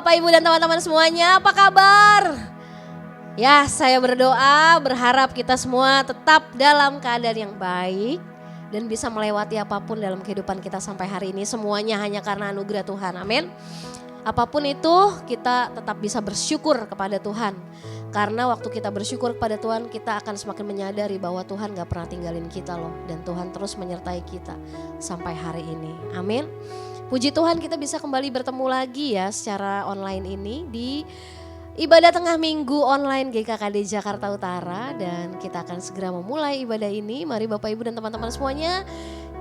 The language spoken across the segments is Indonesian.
Bapak Ibu dan teman-teman semuanya, apa kabar? Ya, saya berdoa, berharap kita semua tetap dalam keadaan yang baik dan bisa melewati apapun dalam kehidupan kita sampai hari ini. Semuanya hanya karena anugerah Tuhan, amin. Apapun itu kita tetap bisa bersyukur kepada Tuhan. Karena waktu kita bersyukur kepada Tuhan, kita akan semakin menyadari bahwa Tuhan gak pernah tinggalin kita loh. Dan Tuhan terus menyertai kita sampai hari ini, amin. Puji Tuhan kita bisa kembali bertemu lagi ya secara online ini di ibadah tengah minggu online GKKD Jakarta Utara. Dan kita akan segera memulai ibadah ini. Mari Bapak Ibu dan teman-teman semuanya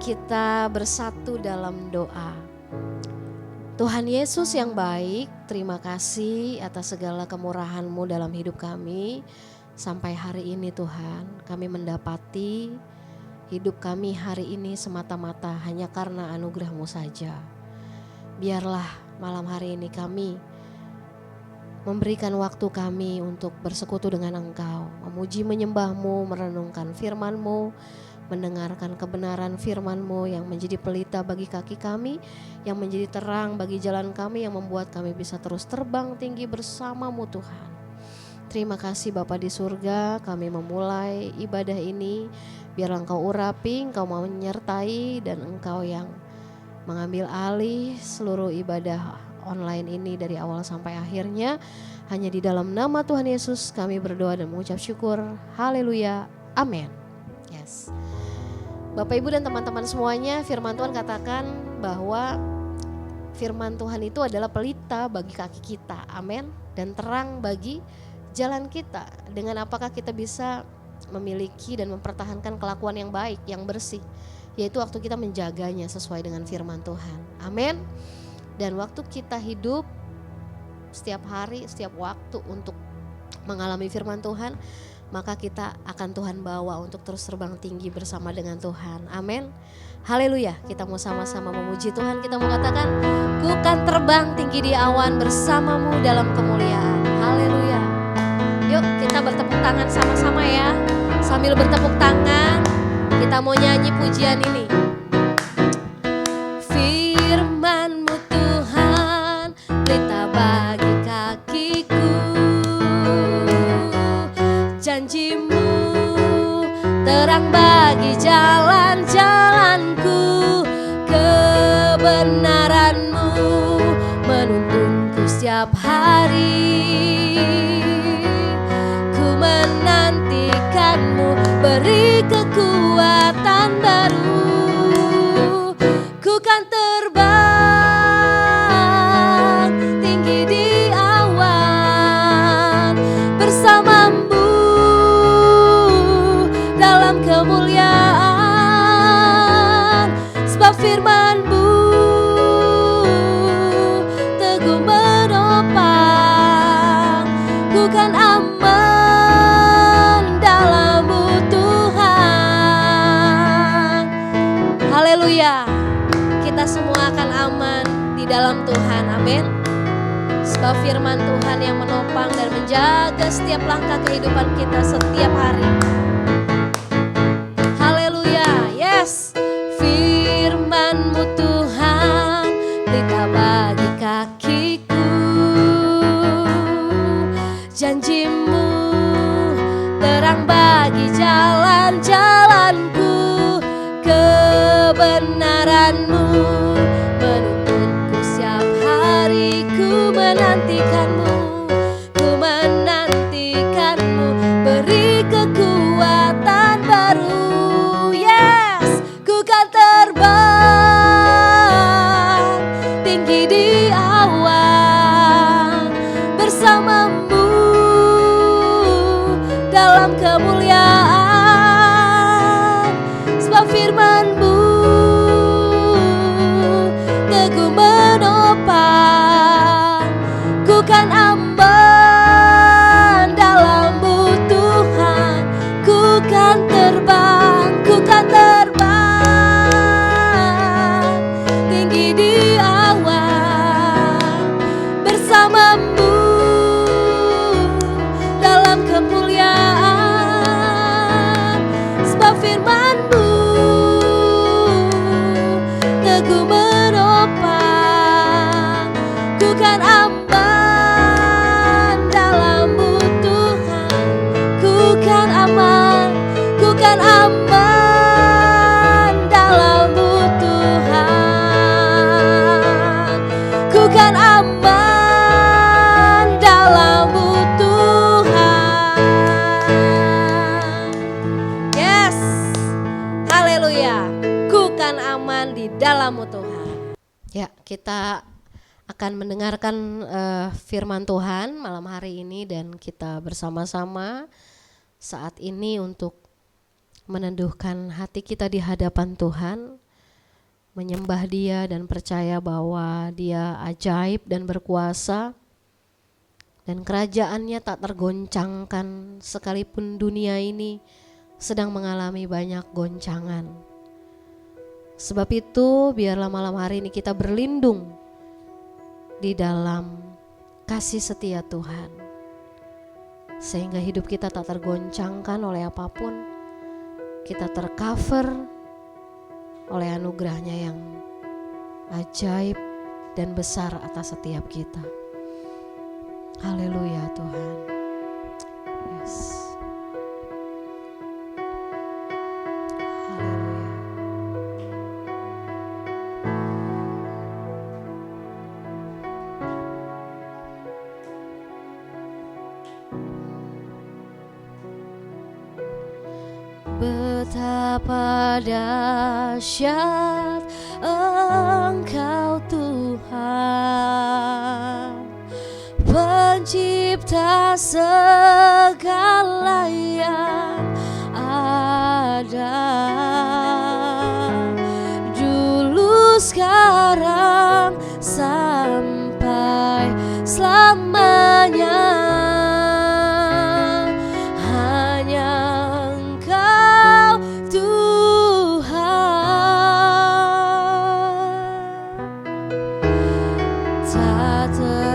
kita bersatu dalam doa. Tuhan Yesus yang baik, terima kasih atas segala kemurahan-Mu dalam hidup kami. Sampai hari ini Tuhan, kami mendapati hidup kami hari ini semata-mata hanya karena anugerah-Mu saja. Biarlah malam hari ini kami memberikan waktu kami untuk bersekutu dengan Engkau, memuji menyembah-Mu, merenungkan firman-Mu, mendengarkan kebenaran firman-Mu yang menjadi pelita bagi kaki kami, yang menjadi terang bagi jalan kami, yang membuat kami bisa terus terbang tinggi bersama-Mu Tuhan. Terima kasih Bapa di surga, kami memulai ibadah ini, biarlah Engkau urapi, Engkau mau menyertai, dan Engkau yang mengambil alih seluruh ibadah online ini dari awal sampai akhirnya. Hanya di dalam nama Tuhan Yesus kami berdoa dan mengucap syukur. Haleluya, amin. Yes. Bapak Ibu dan teman-teman semuanya, firman Tuhan katakan bahwa firman Tuhan itu adalah pelita bagi kaki kita, amin, dan terang bagi jalan kita. Dengan apakah kita bisa memiliki dan mempertahankan kelakuan yang baik, yang bersih, yaitu waktu kita menjaganya sesuai dengan firman Tuhan, amin. Dan waktu kita hidup setiap hari, setiap waktu untuk mengalami firman Tuhan, maka kita akan Tuhan bawa untuk terus terbang tinggi bersama dengan Tuhan, amin. Haleluya, kita mau sama-sama memuji Tuhan. Kita mau katakan, ku kan terbang tinggi di awan bersamamu dalam kemuliaan. Haleluya. Yuk kita bertepuk tangan sama-sama ya. Sambil bertepuk tangan kita mau nyanyi pujian ini. Firman-Mu Tuhan, pelita bagi kakiku. Janji-Mu terang bagi jalan-jalanku. Kebenaran-Mu menuntunku setiap hari. Ku menantikan-Mu, beri kekuatan baru. Ku kan terbang tinggi di awan bersama-Mu dalam kemuliaan. Sebab firman-Mu teguh menopang. Ku kan aman dalam-Mu Tuhan. Haleluya. Kita semua akan aman di dalam Tuhan, amin. Sebab firman Tuhan yang menopang dan menjaga setiap langkah kehidupan kita setiap hari. Haleluya, yes. Firman-Mu Tuhan, pelita bagi kakiku. Janji-Mu terang bagi jalan-jalanku. Kebenaran-Mu menuntunku setiap hari. Ku menantikan-Mu, ku menantikan-Mu, beri kekuatan baru. Yes, ku kan terbang tinggi di awan bersama-Mu dalam kemuliaan. Sebab firman-Mu teguh menopang. Ku kan aman dalam-Mu Tuhan. Ku kan terbang, ku kan terbang tinggi di awan bersama-Mu dalam kemuliaan. Sebab firman-Mu teguh menopang. Ku kan aman Tuhan, di dalam-Mu Tuhan. Ya, kita akan mendengarkan firman Tuhan malam hari ini dan kita bersama-sama saat ini untuk meneduhkan hati kita di hadapan Tuhan, menyembah Dia dan percaya bahwa Dia ajaib dan berkuasa dan kerajaannya tak tergoncangkan sekalipun dunia ini sedang mengalami banyak goncangan. Sebab itu biarlah malam hari ini kita berlindung di dalam kasih setia Tuhan, sehingga hidup kita tak tergoncangkan oleh apapun. Kita tercover oleh anugerahnya yang ajaib dan besar atas setiap kita. Haleluya Tuhan. Yes. Betapa dahsyat Engkau Tuhan, Pencipta segala yang ada, dulu sekarang sampai selamanya.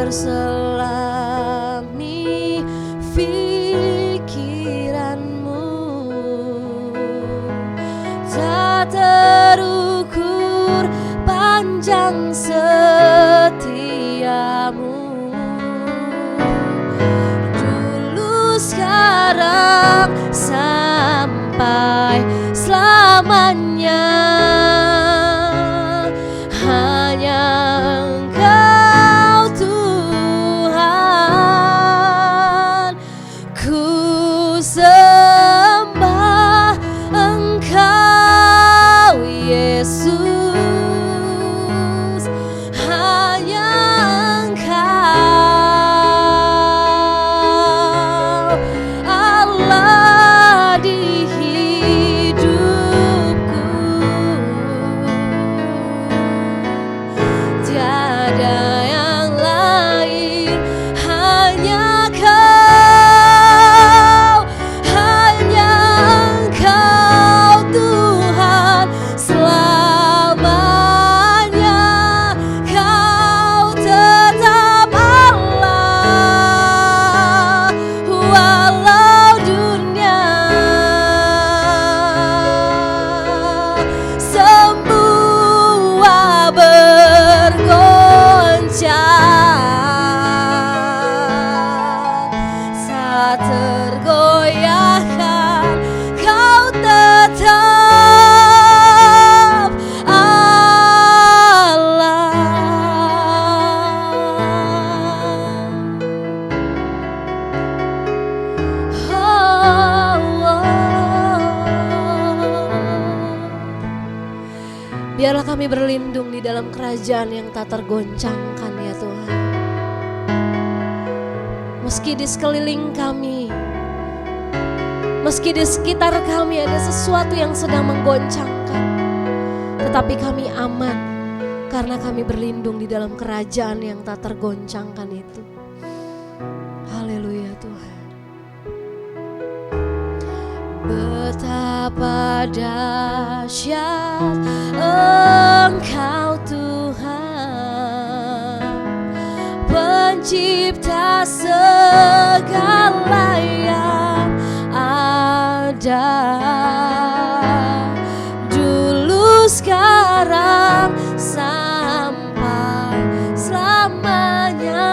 Terselami pikiranmu, tak terukur panjang setiamu, dulu sekarang sampai selamanya. Hanya Engkau Tuhan, ku sembah Engkau Yesus. Hanya Engkau Allah di hidupku, tiada yang lain. Hanya Engkau Tuhan selamanya. Kau tetap Allah walau dunia semua bergoncang, saat tergoyahkan Kau tetap Allah. Biarlah kami berlindung di dalam kerajaan yang tak tergoncangkan ya Tuhan. Meski di sekeliling kami, meski di sekitar kami ada sesuatu yang sedang menggoncangkan, tetapi kami aman karena kami berlindung di dalam kerajaan yang tak tergoncangkan itu. Haleluya Tuhan. Betapa dahsyat Engkau Tuhan, Pencipta segala yang ada, dulu sekarang sampai selamanya.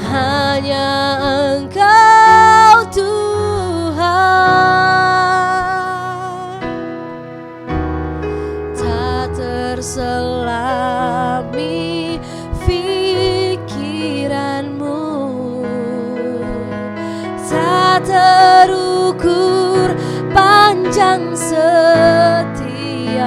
Hanya Engkau Tuhan, tak terselami pikiranmu, tak terukur panjang setia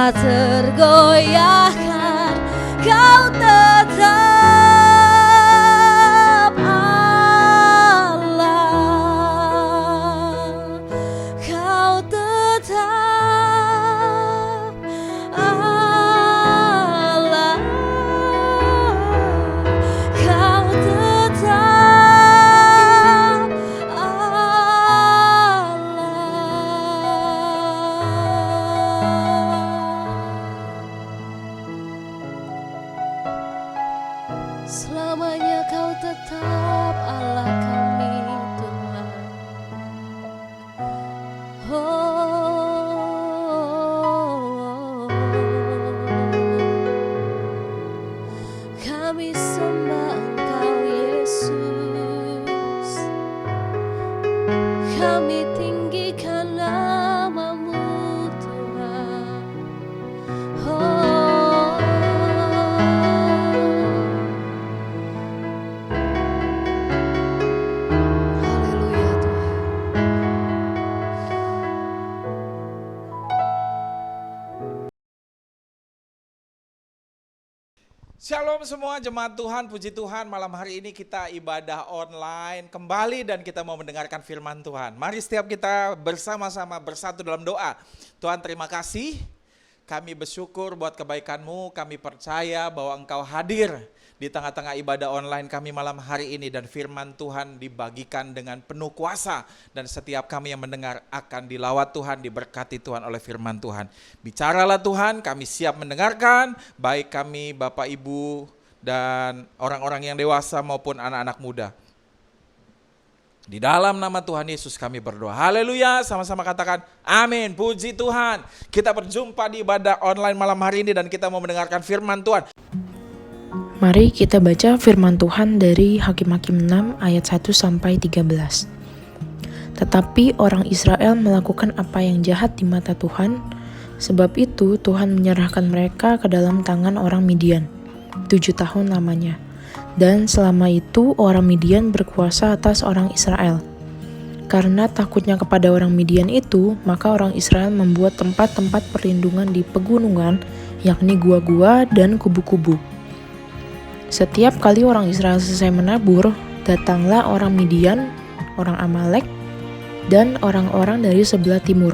tak tergoyahkan, Kau tetap Allah, Kau tetap Allah, Kau tetap selamanya Kau tetap Allah kami Tuhan. Kami sembah Engkau Yesus, kami tinggikan nama-Mu Tuhan. Haleluya Tuhan. Shalom semua jemaat Tuhan, puji Tuhan, malam hari ini kita ibadah online kembali dan kita mau mendengarkan firman Tuhan. Mari setiap kita bersama-sama bersatu dalam doa. Tuhan, terima kasih, kami bersyukur buat kebaikan-Mu, kami percaya bahwa Engkau hadir di tengah-tengah ibadah online kami malam hari ini, dan firman Tuhan dibagikan dengan penuh kuasa, dan setiap kami yang mendengar akan dilawat Tuhan, diberkati Tuhan oleh firman Tuhan. Bicaralah Tuhan, kami siap mendengarkan, baik kami Bapak Ibu dan orang-orang yang dewasa maupun anak-anak muda. Di dalam nama Tuhan Yesus kami berdoa. Haleluya, sama-sama katakan amin, puji Tuhan. Kita berjumpa di ibadah online malam hari ini dan kita mau mendengarkan firman Tuhan. Mari kita baca firman Tuhan dari Hakim-Hakim 6 ayat 1-13. Tetapi orang Israel melakukan apa yang jahat di mata Tuhan, sebab itu Tuhan menyerahkan mereka ke dalam tangan orang Midian 7 tahun lamanya. Dan selama itu orang Midian berkuasa atas orang Israel. Karena takutnya kepada orang Midian itu, maka orang Israel membuat tempat-tempat perlindungan di pegunungan, yakni gua-gua dan kubu-kubu. Setiap kali orang Israel selesai menabur, datanglah orang Midian, orang Amalek, dan orang-orang dari sebelah timur,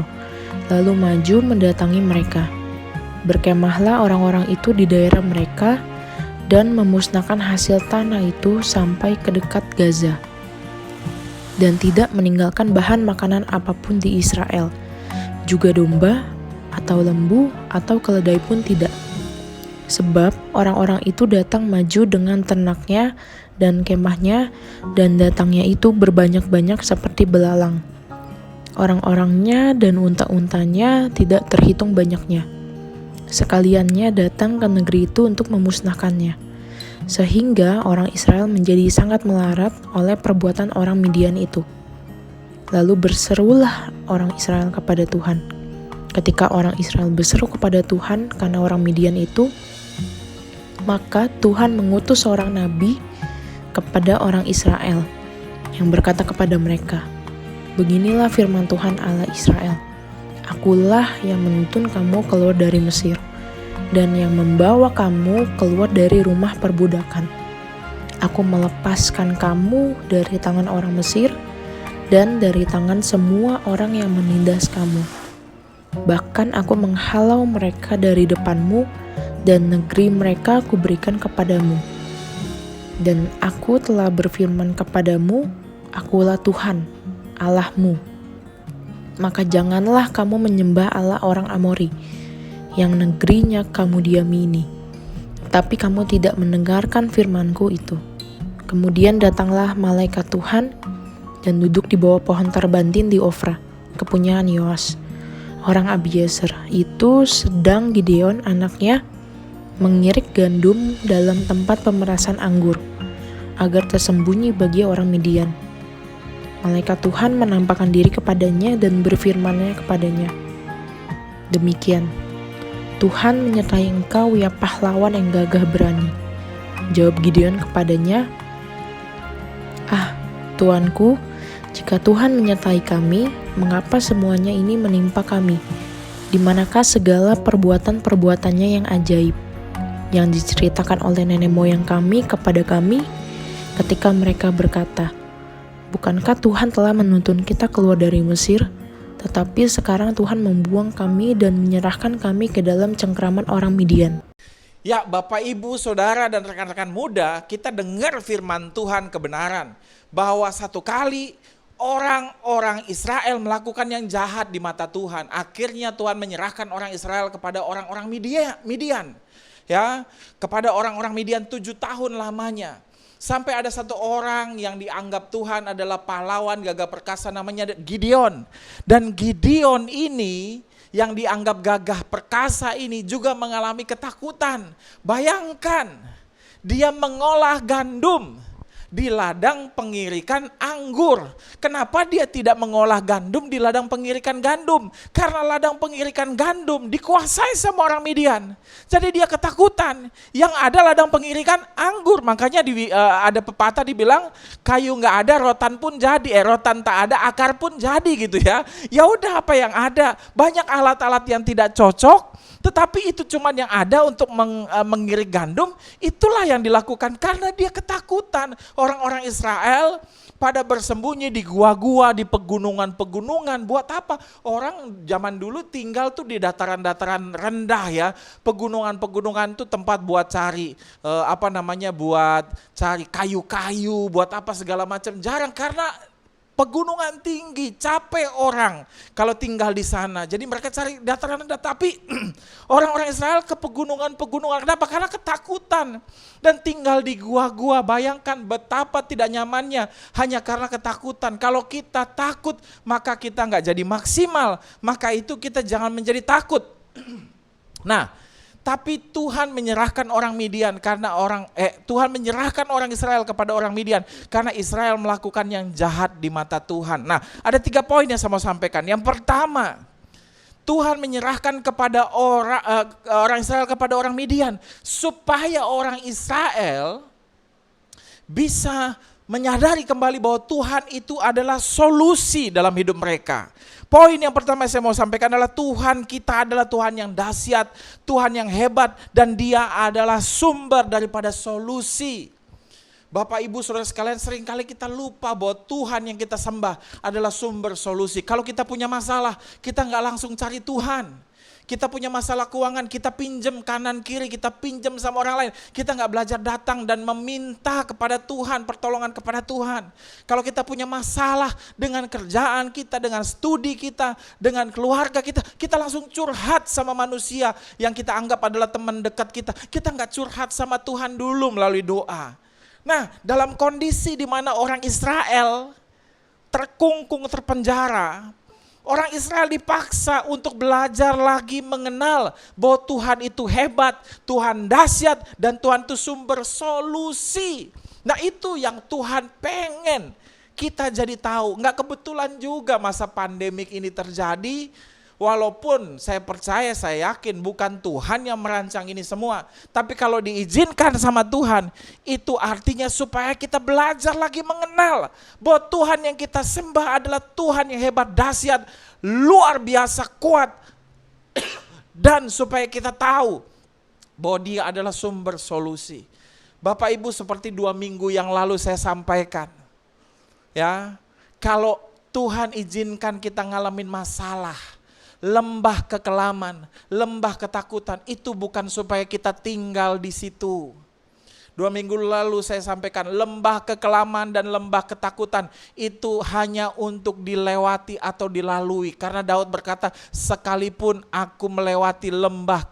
lalu maju mendatangi mereka. Berkemahlah orang-orang itu di daerah mereka, dan memusnahkan hasil tanah itu sampai ke dekat Gaza, dan tidak meninggalkan bahan makanan apapun di Israel, juga domba, atau lembu, atau keledai pun tidak. Sebab orang-orang itu datang maju dengan ternaknya dan kemahnya, dan datangnya itu berbanyak-banyak seperti belalang. Orang-orangnya dan unta-untanya tidak terhitung banyaknya. Sekaliannya datang ke negeri itu untuk memusnahkannya. Sehingga orang Israel menjadi sangat melarat oleh perbuatan orang Midian itu. Lalu berserulah orang Israel kepada Tuhan. Ketika orang Israel berseru kepada Tuhan karena orang Midian itu, maka Tuhan mengutus seorang nabi kepada orang Israel yang berkata kepada mereka, "Beginilah firman Tuhan Allah Israel, Akulah yang menuntun kamu keluar dari Mesir, dan yang membawa kamu keluar dari rumah perbudakan. Aku melepaskan kamu dari tangan orang Mesir, dan dari tangan semua orang yang menindas kamu. Bahkan aku menghalau mereka dari depanmu, dan negeri mereka kuberikan kepadamu. Dan aku telah berfirman kepadamu, Akulah Tuhan, Allahmu. Maka janganlah kamu menyembah Allah orang Amori, yang negerinya kamu diami ini. Tapi kamu tidak mendengarkan firmanku itu." Kemudian datanglah malaikat Tuhan dan duduk di bawah pohon terbantin di Ofra, kepunyaan Yoas, orang Abiezer. Itu sedang Gideon anaknya mengirik gandum dalam tempat pemerasan anggur, agar tersembunyi bagi orang Midian. Malaikat Tuhan menampakkan diri kepadanya dan berfirman-Nya kepadanya, "Demikian, Tuhan menyertai engkau ya pahlawan yang gagah berani." Jawab Gideon kepadanya, "Ah, Tuanku, jika Tuhan menyertai kami, mengapa semuanya ini menimpa kami? Di manakah segala perbuatan-perbuatannya yang ajaib, yang diceritakan oleh nenek moyang kami kepada kami ketika mereka berkata, "Bukankah Tuhan telah menuntun kita keluar dari Mesir? Tetapi sekarang Tuhan membuang kami dan menyerahkan kami ke dalam cengkraman orang Midian." Ya, Bapak, Ibu, Saudara, dan rekan-rekan muda, kita dengar firman Tuhan kebenaran bahwa satu kali orang-orang Israel melakukan yang jahat di mata Tuhan. Akhirnya Tuhan menyerahkan orang Israel kepada orang-orang Midian. Ya, kepada orang-orang Midian 7 tahun lamanya. Sampai ada satu orang yang dianggap Tuhan adalah pahlawan gagah perkasa, namanya Gideon. Dan Gideon ini yang dianggap gagah perkasa ini juga mengalami ketakutan. Bayangkan, dia mengolah gandum di ladang pengirikan anggur. Kenapa dia tidak mengolah gandum di ladang pengirikan gandum? Karena ladang pengirikan gandum dikuasai sama orang Midian. Jadi dia ketakutan. Yang ada ladang pengirikan anggur. Makanya ada pepatah dibilang kayu nggak ada rotan pun jadi. Rotan tak ada akar pun jadi gitu ya. Ya udah, apa yang ada. Banyak alat-alat yang tidak cocok. Tetapi itu cuma yang ada untuk mengirik gandum, itulah yang dilakukan karena dia ketakutan. Orang-orang Israel pada bersembunyi di gua-gua, di pegunungan-pegunungan. Buat apa? Orang zaman dulu tinggal tuh di dataran-dataran rendah ya. Pegunungan-pegunungan itu tempat buat cari buat cari kayu-kayu, buat apa segala macam. Jarang karena pegunungan tinggi, capek orang kalau tinggal di sana. Jadi mereka cari dataran rendah. Tapi orang-orang Israel ke pegunungan-pegunungan. Kenapa? Karena ketakutan. Dan tinggal di gua-gua. Bayangkan betapa tidak nyamannya hanya karena ketakutan. Kalau kita takut, maka kita nggak jadi maksimal. Maka itu kita jangan menjadi takut. Nah, tapi Tuhan menyerahkan orang Midian Tuhan menyerahkan orang Israel kepada orang Midian karena Israel melakukan yang jahat di mata Tuhan. Nah, ada 3 poin yang saya mau sampaikan. Yang pertama, Tuhan menyerahkan kepada orang Israel kepada orang Midian supaya orang Israel bisa menyadari kembali bahwa Tuhan itu adalah solusi dalam hidup mereka. Poin yang pertama saya mau sampaikan adalah Tuhan kita adalah Tuhan yang dahsyat, Tuhan yang hebat, dan Dia adalah sumber daripada solusi. Bapak, Ibu, Saudara sekalian, seringkali kita lupa bahwa Tuhan yang kita sembah adalah sumber solusi. Kalau kita punya masalah, kita nggak langsung cari Tuhan. Kita punya masalah keuangan, kita pinjam kanan kiri, kita pinjam sama orang lain. Kita nggak belajar datang dan meminta kepada Tuhan, pertolongan kepada Tuhan. Kalau kita punya masalah dengan kerjaan kita, dengan studi kita, dengan keluarga kita, kita langsung curhat sama manusia yang kita anggap adalah teman dekat kita. Kita nggak curhat sama Tuhan dulu melalui doa. Nah, dalam kondisi di mana orang Israel terkungkung, terpenjara, orang Israel dipaksa untuk belajar lagi mengenal bahwa Tuhan itu hebat, Tuhan dahsyat, dan Tuhan itu sumber solusi. Nah, itu yang Tuhan pengen kita jadi tahu. Nggak kebetulan juga masa pandemik ini terjadi. Walaupun saya percaya, saya yakin bukan Tuhan yang merancang ini semua. Tapi kalau diizinkan sama Tuhan, itu artinya supaya kita belajar lagi mengenal bahwa Tuhan yang kita sembah adalah Tuhan yang hebat, dahsyat, luar biasa, kuat. Dan supaya kita tahu bahwa Dia adalah sumber solusi. Bapak, Ibu, seperti 2 minggu yang lalu saya sampaikan. Ya, kalau Tuhan izinkan kita ngalamin masalah, lembah kekelaman, lembah ketakutan, itu bukan supaya kita tinggal di situ. 2 minggu lalu saya sampaikan, lembah kekelaman dan lembah ketakutan itu hanya untuk dilewati atau dilalui. Karena Daud berkata, sekalipun aku melewati lembah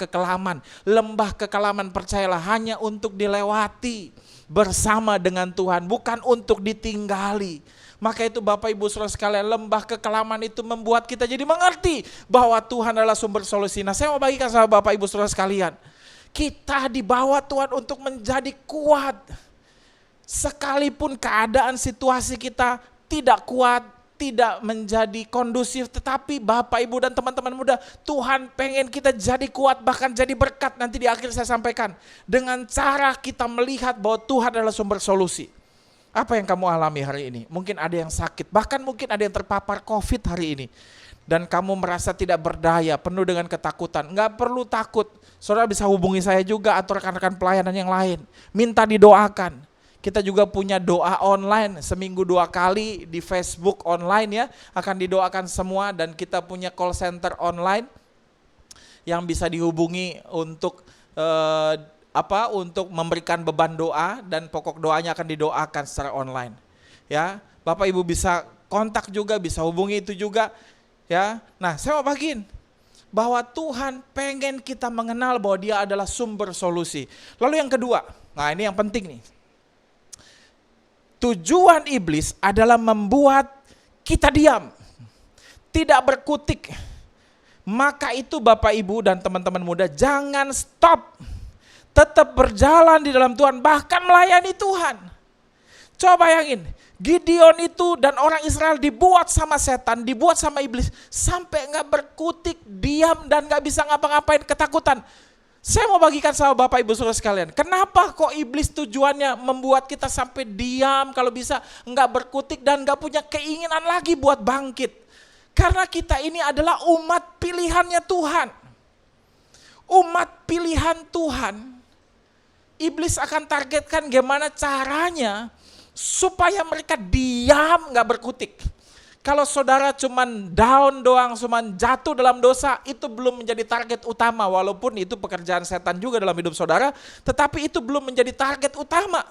kekelaman percayalah hanya untuk dilewati bersama dengan Tuhan, bukan untuk ditinggali. Maka itu Bapak, Ibu, Saudara sekalian, lembah kekelaman itu membuat kita jadi mengerti bahwa Tuhan adalah sumber solusi. Nah, saya mau bagikan sama Bapak, Ibu, Saudara sekalian, kita dibawa Tuhan untuk menjadi kuat. Sekalipun keadaan situasi kita tidak kuat, tidak menjadi kondusif, tetapi Bapak, Ibu, dan teman-teman muda, Tuhan pengen kita jadi kuat, bahkan jadi berkat. Nanti di akhir saya sampaikan, dengan cara kita melihat bahwa Tuhan adalah sumber solusi. Apa yang kamu alami hari ini? Mungkin ada yang sakit, bahkan mungkin ada yang terpapar COVID hari ini. dan kamu merasa tidak berdaya, penuh dengan ketakutan, nggak perlu takut. Saudara bisa hubungi saya juga atau rekan-rekan pelayanan yang lain. Minta didoakan. Kita juga punya doa online, seminggu 2 kali di Facebook online ya, akan didoakan semua, dan kita punya call center online yang bisa dihubungi untuk untuk memberikan beban doa, dan pokok doanya akan didoakan secara online. Ya, Bapak Ibu bisa kontak juga, bisa hubungi itu juga. Ya, nah saya mau bagiin bahwa Tuhan pengen kita mengenal bahwa Dia adalah sumber solusi. Lalu yang kedua, nah ini yang penting nih. Tujuan iblis adalah membuat kita diam, tidak berkutik. Maka itu Bapak Ibu dan teman-teman muda, jangan stop. Tetap berjalan di dalam Tuhan, bahkan melayani Tuhan. Coba bayangin, Gideon itu dan orang Israel dibuat sama setan, dibuat sama iblis, sampai gak berkutik, diam dan gak bisa ngapa-ngapain, ketakutan. Saya mau bagikan sama Bapak Ibu Saudara sekalian, kenapa kok iblis tujuannya membuat kita sampai diam, kalau bisa gak berkutik dan gak punya keinginan lagi buat bangkit. Karena kita ini adalah umat pilihannya Tuhan. Umat pilihan Tuhan, iblis akan targetkan gimana caranya supaya mereka diam gak berkutik. Kalau saudara cuman down doang, cuman jatuh dalam dosa, itu belum menjadi target utama. Walaupun itu pekerjaan setan juga dalam hidup saudara, tetapi itu belum menjadi target utama.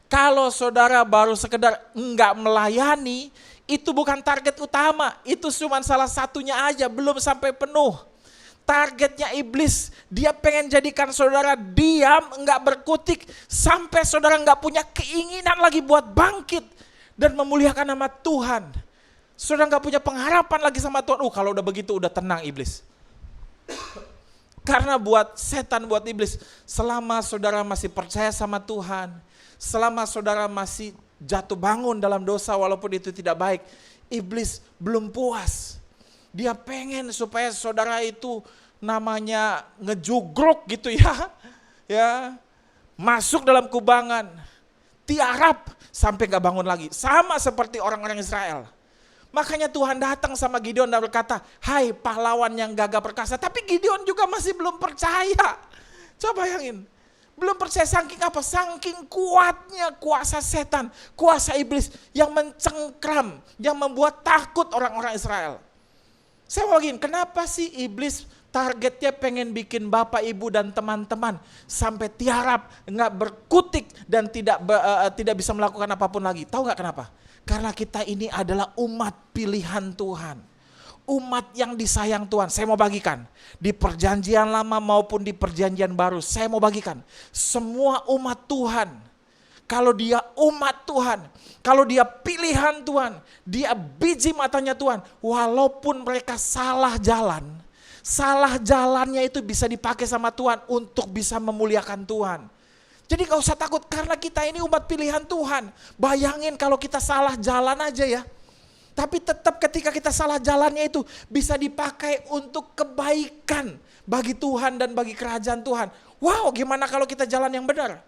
Kalau saudara baru sekedar enggak melayani, itu bukan target utama. Itu cuman salah satunya aja, belum sampai penuh. Targetnya iblis, dia pengen jadikan saudara diam, enggak berkutik, sampai saudara enggak punya keinginan lagi buat bangkit dan memuliakan nama Tuhan. Saudara gak punya pengharapan lagi sama Tuhan. Kalau udah begitu udah tenang iblis. Karena buat setan, buat iblis, selama saudara masih percaya sama Tuhan, selama saudara masih jatuh bangun dalam dosa walaupun itu tidak baik, iblis belum puas. Dia pengen supaya saudara itu namanya ngejugruk gitu ya. Ya, masuk dalam kubangan, tiarap sampai gak bangun lagi. Sama seperti orang-orang Israel. Makanya Tuhan datang sama Gideon dan berkata, hai pahlawan yang gagah perkasa. Tapi Gideon juga masih belum percaya. Coba bayangin. Belum percaya saking apa? Saking kuatnya kuasa setan, kuasa iblis yang mencengkram, yang membuat takut orang-orang Israel. Saya mau begini, kenapa sih iblis targetnya pengen bikin Bapak, Ibu dan teman-teman sampai tiarap, nggak berkutik dan tidak bisa melakukan apapun lagi? Tahu nggak kenapa? Karena kita ini adalah umat pilihan Tuhan, umat yang disayang Tuhan. Saya mau bagikan di perjanjian lama maupun di perjanjian baru. Saya mau bagikan semua umat Tuhan. Kalau dia umat Tuhan, kalau dia pilihan Tuhan, dia biji matanya Tuhan, walaupun mereka salah jalan. Salah jalannya itu bisa dipakai sama Tuhan untuk bisa memuliakan Tuhan. Jadi gak usah takut karena kita ini umat pilihan Tuhan. Bayangin kalau kita salah jalan aja ya. Tapi tetap ketika kita salah jalannya itu bisa dipakai untuk kebaikan bagi Tuhan dan bagi kerajaan Tuhan. Wow, gimana kalau kita jalan yang benar?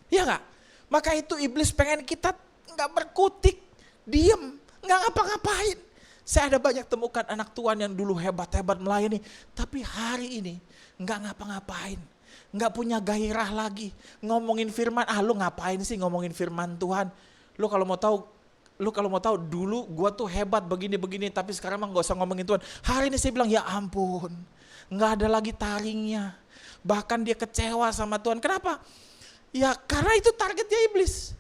Ya gak? Maka itu iblis pengen kita gak berkutik, diem, gak ngapa-ngapain. Saya ada banyak temukan anak Tuhan yang dulu hebat-hebat melayani, tapi hari ini nggak ngapa-ngapain, nggak punya gairah lagi ngomongin firman. Lu ngapain sih ngomongin firman Tuhan? Lu kalau mau tahu dulu gua tuh hebat begini-begini, tapi sekarang mah nggak usah ngomongin Tuhan. Hari ini saya bilang ya ampun, nggak ada lagi taringnya. Bahkan dia kecewa sama Tuhan. Kenapa? Ya karena itu targetnya iblis.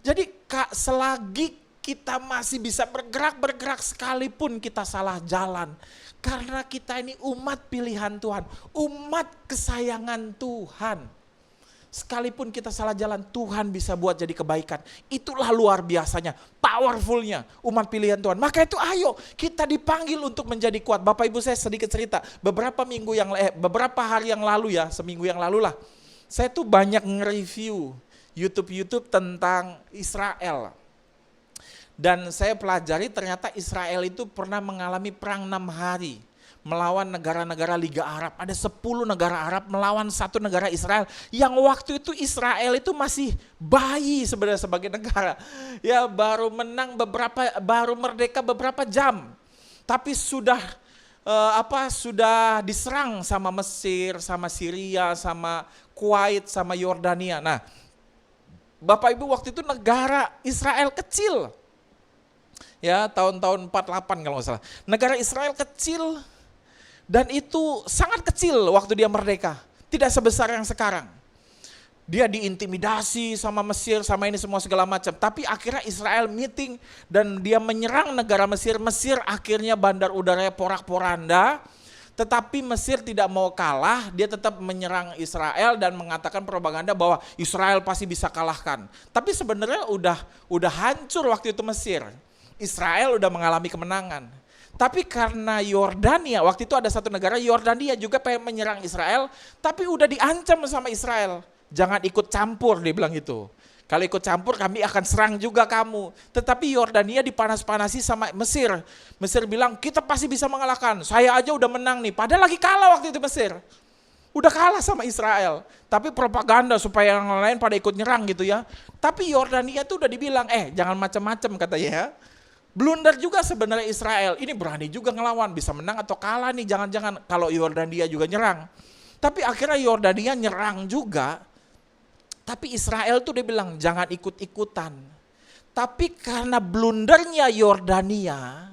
Jadi selagi kita masih bisa bergerak sekalipun kita salah jalan. Karena kita ini umat pilihan Tuhan, umat kesayangan Tuhan. Sekalipun kita salah jalan, Tuhan bisa buat jadi kebaikan. Itulah luar biasanya, powerfulnya umat pilihan Tuhan. Maka itu ayo kita dipanggil untuk menjadi kuat. Bapak Ibu saya sedikit cerita, beberapa hari yang lalu ya, seminggu yang lalu lah. Saya tuh banyak nge-review YouTube tentang Israel. Dan saya pelajari ternyata Israel itu pernah mengalami perang 6 hari melawan negara-negara Liga Arab. Ada 10 negara Arab melawan satu negara Israel yang waktu itu Israel itu masih bayi sebenarnya sebagai negara. Ya baru merdeka beberapa jam. tapi sudah sudah diserang sama Mesir, sama Syria, sama Kuwait, sama Yordania. Nah, Bapak Ibu, waktu itu negara Israel kecil. Ya, tahun-tahun 48 kalau nggak salah. Negara Israel kecil dan itu sangat kecil waktu dia merdeka. Tidak sebesar yang sekarang. Dia diintimidasi sama Mesir, sama ini semua segala macam. Tapi akhirnya Israel meeting dan dia menyerang negara Mesir. Mesir akhirnya bandar udaranya porak-poranda. Tetapi Mesir tidak mau kalah, dia tetap menyerang Israel dan mengatakan propaganda bahwa Israel pasti bisa kalahkan. Tapi sebenarnya udah hancur waktu itu Mesir. Israel udah mengalami kemenangan. Tapi karena Yordania, waktu itu ada satu negara Yordania juga pengen menyerang Israel, tapi udah diancam sama Israel. Jangan ikut campur, dia bilang gitu. Kalau ikut campur kami akan serang juga kamu. Tetapi Yordania dipanas-panasi sama Mesir. Mesir bilang kita pasti bisa mengalahkan. Saya aja udah menang nih. Padahal lagi kalah waktu itu Mesir. Udah kalah sama Israel. Tapi propaganda supaya yang lain pada ikut nyerang gitu ya. Tapi Yordania tuh udah dibilang jangan macam-macam katanya ya. Blunder juga sebenarnya Israel. Ini berani juga ngelawan. Bisa menang atau kalah nih, jangan-jangan kalau Yordania juga nyerang. Tapi akhirnya Yordania nyerang juga. Tapi Israel tuh dia bilang jangan ikut-ikutan. Tapi karena blundernya Yordania,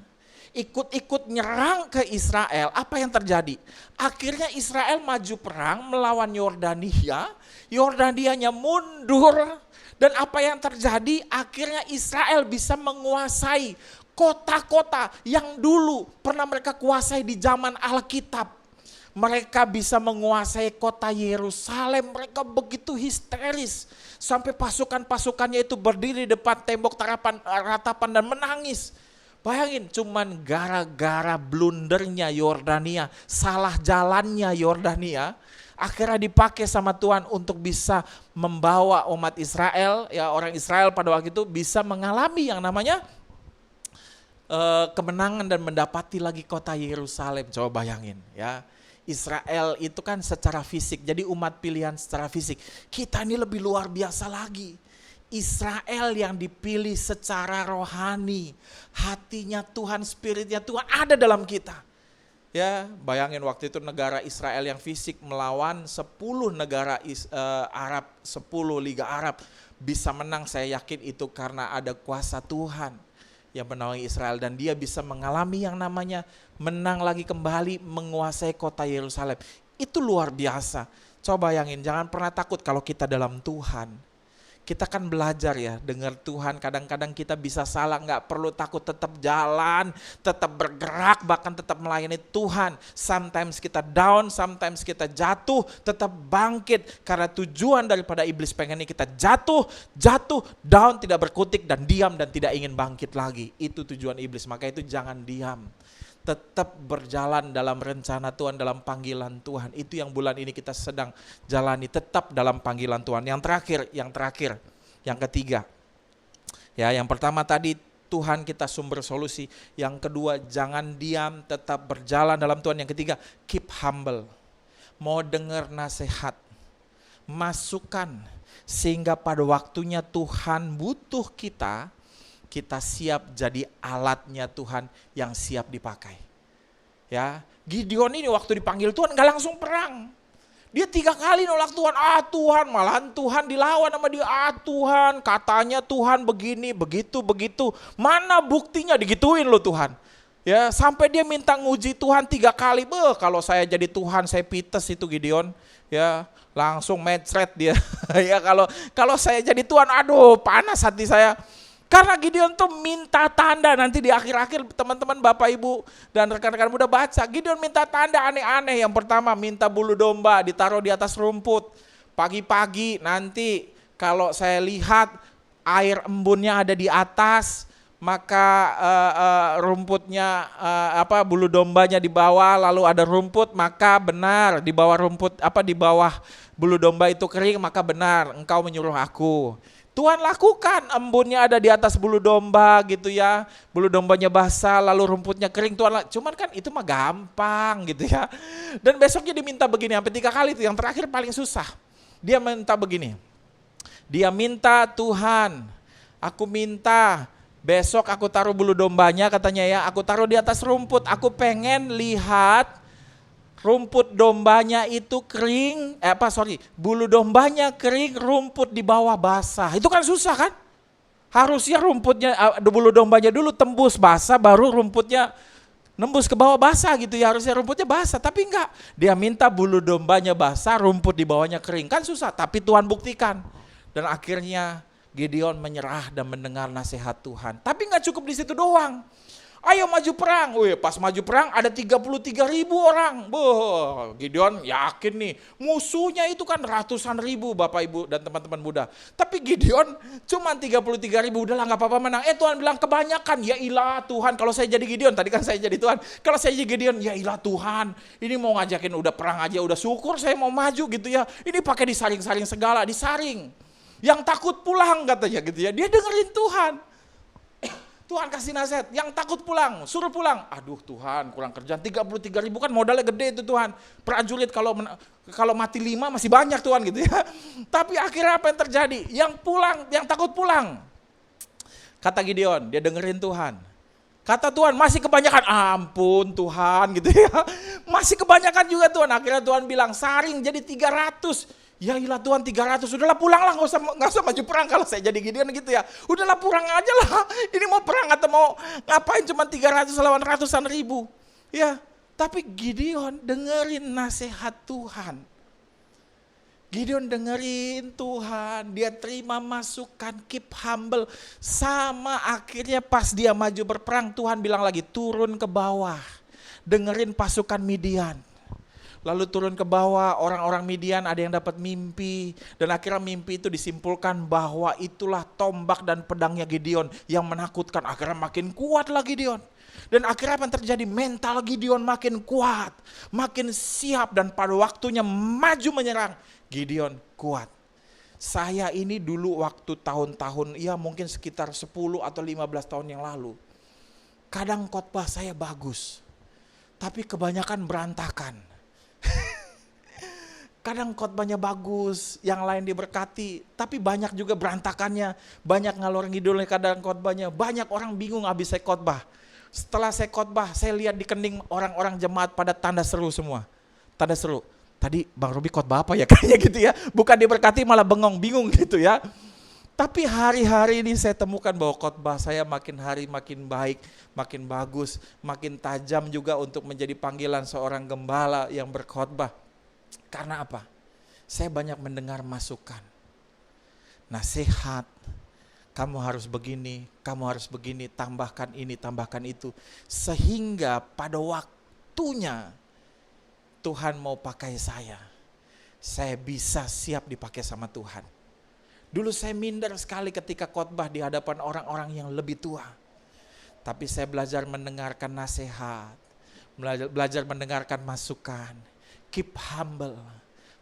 ikut-ikut nyerang ke Israel, apa yang terjadi? Akhirnya Israel maju perang melawan Yordania, Yordanianya mundur. Dan apa yang terjadi? Akhirnya Israel bisa menguasai kota-kota yang dulu pernah mereka kuasai di zaman Alkitab. Mereka bisa menguasai kota Yerusalem, mereka begitu histeris. Sampai pasukan-pasukannya itu berdiri di depan tembok ratapan dan menangis. Bayangin, cuman gara-gara blundernya Yordania, salah jalannya Yordania, akhirnya dipakai sama Tuhan untuk bisa membawa umat Israel, ya orang Israel pada waktu itu bisa mengalami yang namanya kemenangan dan mendapati lagi kota Yerusalem. Coba bayangin ya. Israel itu kan secara fisik, jadi umat pilihan secara fisik. Kita ini lebih luar biasa lagi. Israel yang dipilih secara rohani, hatinya Tuhan, spiritnya Tuhan ada dalam kita. Ya, bayangin waktu itu negara Israel yang fisik melawan 10 negara Arab, 10 Liga Arab. Bisa menang, saya yakin itu karena ada kuasa Tuhan yang menaungi Israel. Dan dia bisa mengalami yang namanya menang lagi kembali, menguasai kota Yerusalem. Itu luar biasa. Coba bayangin, jangan pernah takut kalau kita dalam Tuhan. Kita kan belajar ya, dengar Tuhan, kadang-kadang kita bisa salah, gak perlu takut, tetap jalan, tetap bergerak, bahkan tetap melayani Tuhan. Sometimes kita down, sometimes kita jatuh, tetap bangkit. Karena tujuan daripada iblis pengennya kita jatuh, down, tidak berkutik dan diam dan tidak ingin bangkit lagi. Itu tujuan iblis, maka itu jangan diam. Tetap berjalan dalam rencana Tuhan, dalam panggilan Tuhan. Itu yang bulan ini kita sedang jalani, tetap dalam panggilan Tuhan. Yang terakhir, yang ketiga. Ya, yang pertama tadi Tuhan kita sumber solusi. Yang kedua, jangan diam, tetap berjalan dalam Tuhan. Yang ketiga, keep humble. Mau dengar nasihat, masukan, sehingga pada waktunya Tuhan butuh kita siap jadi alatnya Tuhan yang siap dipakai. Ya, Gideon ini waktu dipanggil Tuhan gak langsung perang. Dia 3 kali nolak Tuhan. Tuhan, malahan Tuhan dilawan sama dia. Tuhan, katanya Tuhan begini, begitu. Mana buktinya, digituin loh Tuhan. Ya, sampai dia minta nguji Tuhan 3 kali. Kalau saya jadi Tuhan, saya pites itu Gideon. Ya, langsung mencret dia. Ya, kalau saya jadi Tuhan, aduh panas hati saya. Karena Gideon tuh minta tanda, nanti di akhir-akhir teman-teman Bapak Ibu dan rekan-rekan muda baca. Gideon minta tanda aneh-aneh. Yang pertama minta bulu domba ditaruh di atas rumput. Pagi-pagi nanti kalau saya lihat air embunnya ada di atas, maka rumputnya bulu dombanya di bawah, lalu ada rumput, maka benar di bawah rumput di bawah bulu domba itu kering, maka benar engkau menyuruh aku. Tuhan lakukan, embunnya ada di atas bulu domba gitu ya. Bulu dombanya basah lalu rumputnya kering. Cuman kan itu mah gampang gitu ya. Dan besoknya diminta begini sampai 3 kali itu. Yang terakhir paling susah. Dia minta begini. Dia minta Tuhan, aku minta besok aku taruh bulu dombanya katanya ya, aku taruh di atas rumput, aku pengen lihat rumput dombanya itu kering, bulu dombanya kering, rumput di bawah basah. Itu kan susah kan? Harusnya rumputnya, bulu dombanya dulu tembus basah, baru rumputnya nembus ke bawah basah gitu ya, harusnya rumputnya basah. Tapi enggak, dia minta bulu dombanya basah, rumput di bawahnya kering. Kan susah, tapi Tuhan buktikan. Dan akhirnya Gideon menyerah dan mendengar nasihat Tuhan. Tapi enggak cukup di situ doang. Ayo maju perang. Wih, pas maju perang ada 33.000 orang. Boh, Gideon yakin nih, musuhnya itu kan ratusan ribu Bapak Ibu dan teman-teman muda. Tapi Gideon cuma 33.000, udahlah gak apa-apa menang. Tuhan bilang kebanyakan. Ya ilah Tuhan, kalau saya jadi Gideon, tadi kan saya jadi Tuhan. Kalau saya jadi Gideon, ya ilah Tuhan, ini mau ngajakin udah perang aja, udah syukur saya mau maju gitu ya. Ini pakai disaring-saring segala, disaring. Yang takut pulang katanya gitu ya, dia dengerin Tuhan. Tuhan kasih nasihat, yang takut pulang, suruh pulang. Aduh Tuhan, kurang kerjaan, 33.000 kan modalnya gede itu Tuhan. Prajurit kalau mati 5 masih banyak Tuhan gitu ya. Tapi akhirnya apa yang terjadi? Yang pulang, yang takut pulang. Kata Gideon, dia dengerin Tuhan. Kata Tuhan, masih kebanyakan, ampun Tuhan gitu ya. Masih kebanyakan juga Tuhan. Akhirnya Tuhan bilang, saring jadi 300. Ya ilah Tuhan 300, udahlah pulanglah, nggak usah maju perang kalau saya jadi Gideon gitu ya. Udahlah pulang aja lah, ini mau perang atau mau ngapain cuma 300 lawan ratusan ribu. Ya, tapi Gideon dengerin nasihat Tuhan. Gideon dengerin Tuhan, dia terima masukan, keep humble. Sama akhirnya pas dia maju berperang, Tuhan bilang lagi turun ke bawah, dengerin pasukan Midian. Lalu turun ke bawah, orang-orang Midian ada yang dapat mimpi. Dan akhirnya mimpi itu disimpulkan bahwa itulah tombak dan pedangnya Gideon yang menakutkan. Akhirnya makin kuat lah Gideon. Dan akhirnya apa yang terjadi? Mental Gideon makin kuat, makin siap, dan pada waktunya maju menyerang, Gideon kuat. Saya ini dulu waktu tahun-tahun, ya mungkin sekitar 10 atau 15 tahun yang lalu. Kadang khotbah saya bagus, tapi kebanyakan berantakan. Kadang khotbahnya bagus, yang lain diberkati, tapi banyak juga berantakannya, banyak ngalor ngidulnya kadang khotbahnya, banyak orang bingung habis saya khotbah. Setelah saya khotbah, saya lihat di kening orang-orang jemaat pada tanda seru semua. Tanda seru. Tadi Bang Robi khotbah apa ya kayaknya gitu ya. Bukan diberkati malah bengong, bingung gitu ya. Tapi hari-hari ini saya temukan bahwa khotbah saya makin hari makin baik, makin bagus, makin tajam juga untuk menjadi panggilan seorang gembala yang berkhotbah. Karena apa? Saya banyak mendengar masukan, nasihat, kamu harus begini, tambahkan ini, tambahkan itu. Sehingga pada waktunya Tuhan mau pakai saya bisa siap dipakai sama Tuhan. Dulu saya minder sekali ketika khotbah di hadapan orang-orang yang lebih tua. Tapi saya belajar mendengarkan nasihat, belajar mendengarkan masukan. Keep humble.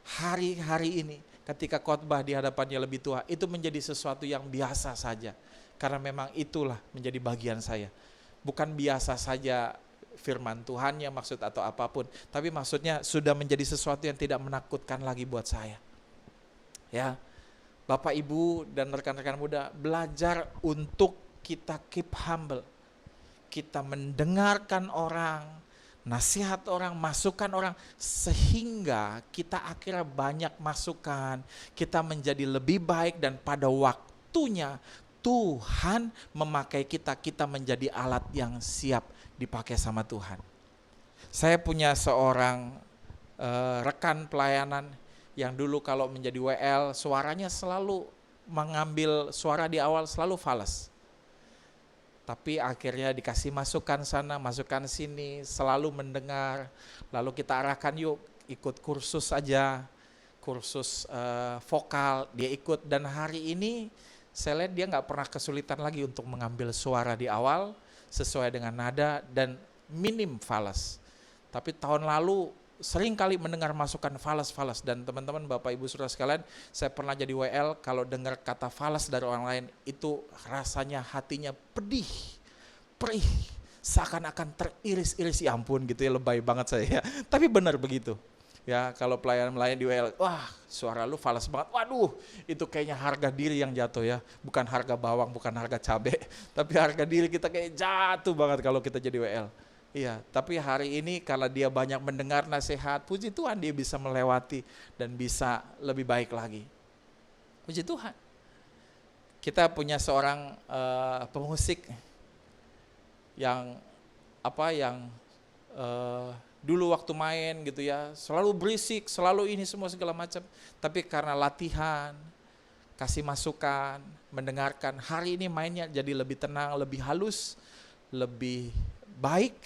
Hari-hari ini ketika khotbah di hadapannya lebih tua, itu menjadi sesuatu yang biasa saja. Karena memang itulah menjadi bagian saya. Bukan biasa saja firman Tuhannya maksud atau apapun, tapi maksudnya sudah menjadi sesuatu yang tidak menakutkan lagi buat saya. Ya, Bapak Ibu dan rekan-rekan muda, belajar untuk kita keep humble. Kita mendengarkan orang, nasihat orang, masukan orang, sehingga kita akhirnya banyak masukan, kita menjadi lebih baik, dan pada waktunya Tuhan memakai kita menjadi alat yang siap dipakai sama Tuhan. Saya punya seorang rekan pelayanan yang dulu kalau menjadi WL suaranya selalu mengambil suara di awal selalu fales. Tapi akhirnya dikasih masukan sana, masukan sini, selalu mendengar. Lalu kita arahkan yuk ikut kursus aja, kursus vokal, dia ikut. Dan hari ini saya lihat dia gak pernah kesulitan lagi untuk mengambil suara di awal sesuai dengan nada dan minim fales. Tapi tahun lalu sering kali mendengar masukan falas-falas, dan teman-teman Bapak Ibu Saudara sekalian, saya pernah jadi WL, kalau dengar kata falas dari orang lain itu rasanya hatinya pedih, perih, seakan-akan teriris-iris, ya ampun gitu ya, lebay banget saya ya. Tapi benar begitu. Ya, kalau pelayan melayan di WL, wah suara lu falas banget. Waduh, itu kayaknya harga diri yang jatuh ya. Bukan harga bawang, bukan harga cabai, tapi harga diri kita kayak jatuh banget kalau kita jadi WL. Iya, tapi hari ini kalau dia banyak mendengar nasihat, puji Tuhan dia bisa melewati dan bisa lebih baik lagi. Puji Tuhan. Kita punya seorang pemusik yang dulu waktu main gitu ya, selalu berisik, selalu ini semua segala macam. Tapi karena latihan, kasih masukan, mendengarkan, hari ini mainnya jadi lebih tenang, lebih halus, lebih baik,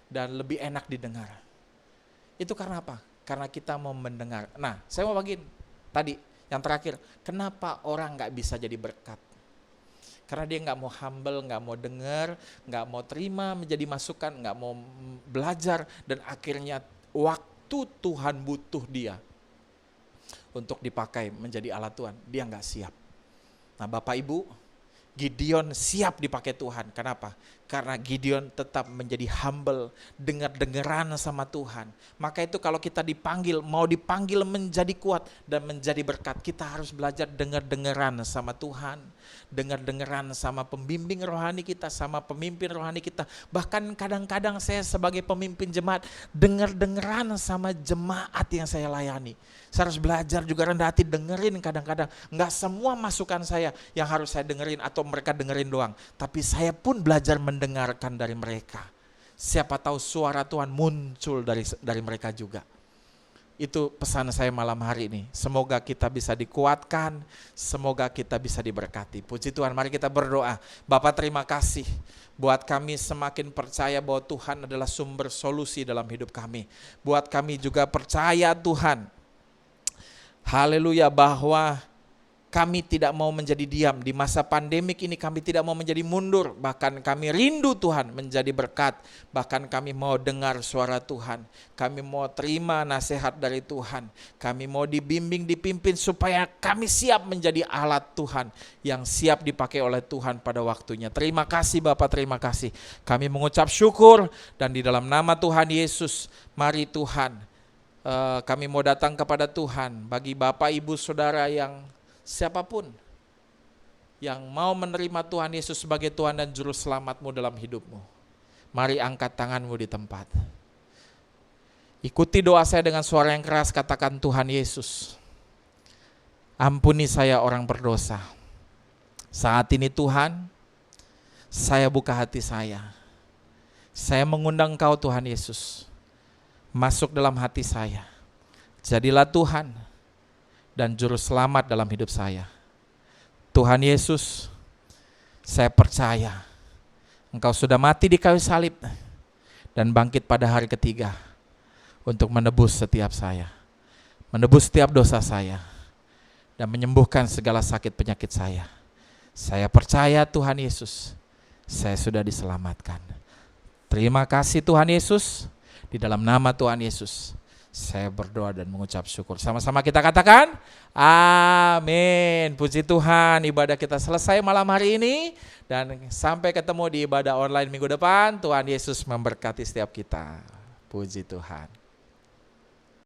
dan lebih enak didengar. Itu karena apa? Karena kita mau mendengar. Nah, saya mau bagiin tadi, yang terakhir, kenapa orang gak bisa jadi berkat? Karena dia nggak mau humble, nggak mau dengar, nggak mau terima menjadi masukan, nggak mau belajar, dan akhirnya waktu Tuhan butuh dia untuk dipakai menjadi alat Tuhan, dia nggak siap. Nah Bapak Ibu, Gideon siap dipakai Tuhan. Kenapa? Karena Gideon tetap menjadi humble, dengar-dengeran sama Tuhan. Maka itu kalau kita dipanggil, mau dipanggil menjadi kuat dan menjadi berkat, kita harus belajar dengar-dengeran sama Tuhan, dengar-dengeran sama pembimbing rohani kita, sama pemimpin rohani kita. Bahkan kadang-kadang saya sebagai pemimpin jemaat, dengar-dengeran sama jemaat yang saya layani. Saya harus belajar juga rendah hati, dengerin kadang-kadang. Enggak semua masukan saya yang harus saya dengerin atau mereka dengerin doang. Tapi saya pun belajar mendengarkan dari mereka. Siapa tahu suara Tuhan muncul dari mereka juga. Itu pesan saya malam hari ini. Semoga kita bisa dikuatkan, semoga kita bisa diberkati. Puji Tuhan, mari kita berdoa. Bapa terima kasih buat kami semakin percaya bahwa Tuhan adalah sumber solusi dalam hidup kami. Buat kami juga percaya Tuhan, haleluya, bahwa kami tidak mau menjadi diam. Di masa pandemik ini kami tidak mau menjadi mundur. Bahkan kami rindu Tuhan menjadi berkat. Bahkan kami mau dengar suara Tuhan. Kami mau terima nasihat dari Tuhan. Kami mau dibimbing, dipimpin supaya kami siap menjadi alat Tuhan yang siap dipakai oleh Tuhan pada waktunya. Terima kasih Bapak, terima kasih. Kami mengucap syukur dan di dalam nama Tuhan Yesus, mari Tuhan, kami mau datang kepada Tuhan. Bagi Bapak, Ibu, Saudara yang siapapun yang mau menerima Tuhan Yesus sebagai Tuhan dan Juru Selamatmu dalam hidupmu, mari angkat tanganmu di tempat. Ikuti doa saya dengan suara yang keras, katakan, Tuhan Yesus, ampuni saya orang berdosa. Saat ini Tuhan, saya buka hati saya. Saya mengundang Engkau Tuhan Yesus, masuk dalam hati saya. Jadilah Tuhan dan Juru Selamat dalam hidup saya. Tuhan Yesus, saya percaya Engkau sudah mati di kayu salib dan bangkit pada hari ketiga untuk menebus setiap saya, menebus setiap dosa saya, dan menyembuhkan segala sakit penyakit saya. Saya percaya Tuhan Yesus, saya sudah diselamatkan. Terima kasih Tuhan Yesus, di dalam nama Tuhan Yesus saya berdoa dan mengucap syukur. Sama-sama kita katakan, amin. Puji Tuhan, ibadah kita selesai malam hari ini. Dan sampai ketemu di ibadah online minggu depan. Tuhan Yesus memberkati setiap kita. Puji Tuhan.